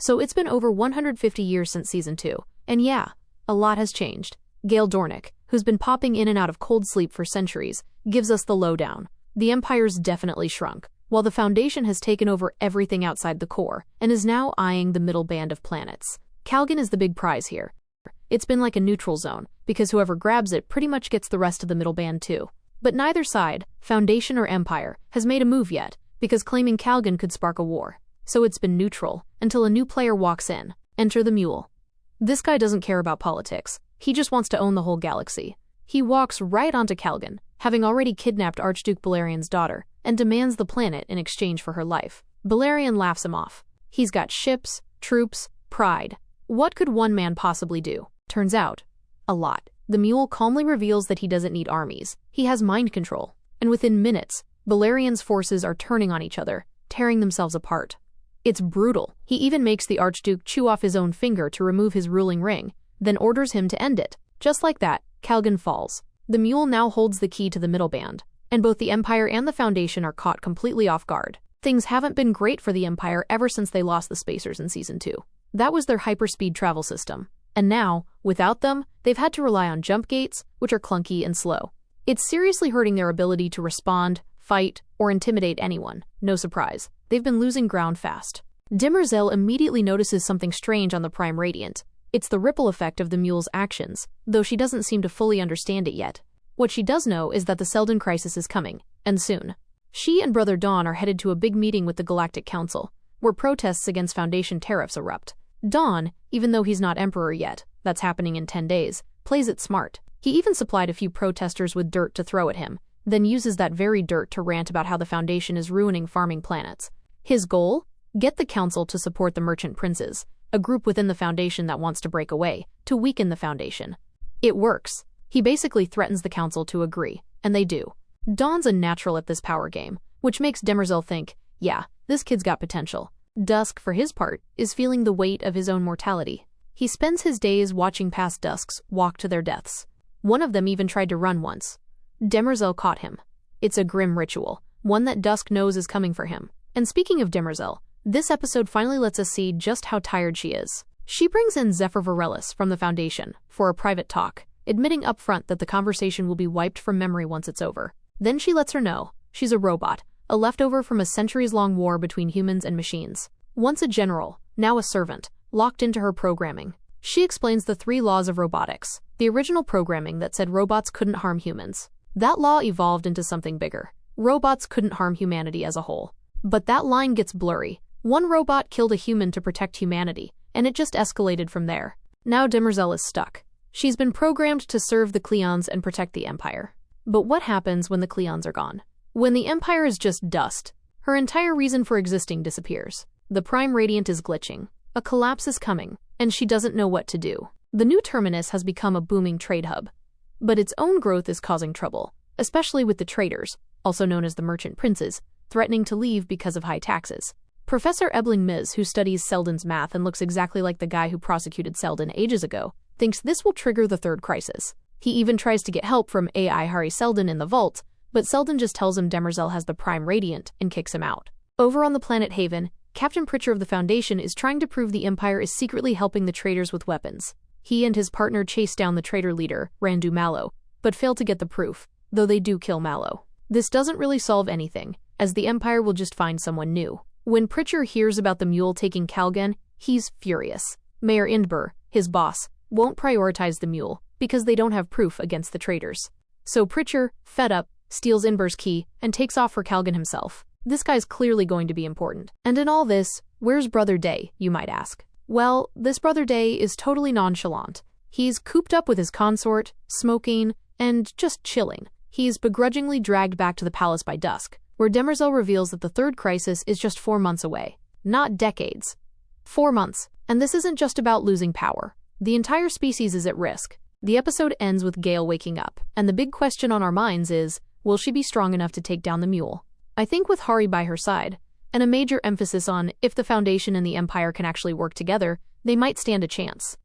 So it's been over 150 years since Season 2. And yeah, a lot has changed. Gail Dornick, who's been popping in and out of cold sleep for centuries, gives us the lowdown. The Empire's definitely shrunk, while the Foundation has taken over everything outside the core and is now eyeing the middle band of planets. Calgon is the big prize here. It's been like a neutral zone, because whoever grabs it pretty much gets the rest of the middle band too. But neither side, Foundation or Empire, has made a move yet, because claiming Calgon could spark a war. So it's been neutral, until a new player walks in. Enter the Mule. This guy doesn't care about politics. He just wants to own the whole galaxy. He walks right onto Calgon, having already kidnapped Archduke Balarion's daughter, and demands the planet in exchange for her life. Balarion laughs him off. He's got ships, troops, pride. What could one man possibly do? Turns out, a lot. The Mule calmly reveals that he doesn't need armies. He has mind control. And within minutes, Balarion's forces are turning on each other, tearing themselves apart. It's brutal. He even makes the Archduke chew off his own finger to remove his ruling ring, then orders him to end it. Just like that, Calgon falls. The Mule now holds the key to the middle band, and both the Empire and the Foundation are caught completely off guard. Things haven't been great for the Empire ever since they lost the Spacers in Season 2. That was their hyperspeed travel system. And now, without them, they've had to rely on jump gates, which are clunky and slow. It's seriously hurting their ability to respond, fight, or intimidate anyone. No surprise. They've been losing ground fast. Demerzel immediately notices something strange on the Prime Radiant. It's the ripple effect of the Mule's actions, though she doesn't seem to fully understand it yet. What she does know is that the Selden crisis is coming, and soon. She and Brother Dawn are headed to a big meeting with the Galactic Council, where protests against Foundation tariffs erupt. Dawn, even though he's not Emperor yet, that's happening in 10 days, plays it smart. He even supplied a few protesters with dirt to throw at him, then uses that very dirt to rant about how the Foundation is ruining farming planets. His goal? Get the Council to support the Merchant Princes, a group within the Foundation that wants to break away, to weaken the Foundation. It works. He basically threatens the Council to agree, and they do. Dawn's a natural at this power game, which makes Demerzel think, yeah, this kid's got potential. Dusk, for his part, is feeling the weight of his own mortality. He spends his days watching past Dusks walk to their deaths. One of them even tried to run once. Demerzel caught him. It's a grim ritual, one that Dusk knows is coming for him. And speaking of Demerzel, this episode finally lets us see just how tired she is. She brings in Zephyr Varellis from the Foundation for a private talk, admitting upfront that the conversation will be wiped from memory once it's over. Then she lets her know she's a robot, a leftover from a centuries-long war between humans and machines. Once a general, now a servant, locked into her programming. She explains the 3 laws of robotics, the original programming that said robots couldn't harm humans. That law evolved into something bigger. Robots couldn't harm humanity as a whole. But that line gets blurry. One robot killed a human to protect humanity, and it just escalated from there. Now Demerzel is stuck. She's been programmed to serve the Cleons and protect the Empire. But what happens when the Cleons are gone? When the Empire is just dust, her entire reason for existing disappears. The Prime Radiant is glitching. A collapse is coming, and she doesn't know what to do. The new terminus has become a booming trade hub. But its own growth is causing trouble, especially with the traders, also known as the Merchant Princes, threatening to leave because of high taxes. Professor Ebling Miz, who studies Selden's math and looks exactly like the guy who prosecuted Selden ages ago, thinks this will trigger the third crisis. He even tries to get help from AI Hari Selden in the vault, but Selden just tells him Demerzel has the Prime Radiant and kicks him out. Over on the planet Haven, Captain Pritchard of the Foundation is trying to prove the Empire is secretly helping the traders with weapons. He and his partner chase down the trader leader, Randu Mallow, but fail to get the proof, though they do kill Mallow. This doesn't really solve anything, as the Empire will just find someone new. When Pritchard hears about the Mule taking Calgon, he's furious. Mayor Indbur, his boss, won't prioritize the Mule, because they don't have proof against the traitors. So Pritchard, fed up, steals Indbur's key and takes off for Calgon himself. This guy's clearly going to be important. And in all this, where's Brother Day, you might ask? Well, this Brother Day is totally nonchalant. He's cooped up with his consort, smoking, and just chilling. He's begrudgingly dragged back to the palace by dusk, where Demerzel reveals that the third crisis is just 4 months away. Not decades. 4 months. And this isn't just about losing power. The entire species is at risk. The episode ends with Gale waking up, and the big question on our minds is, will she be strong enough to take down the Mule? I think with Hari by her side, and a major emphasis on if the Foundation and the Empire can actually work together, they might stand a chance.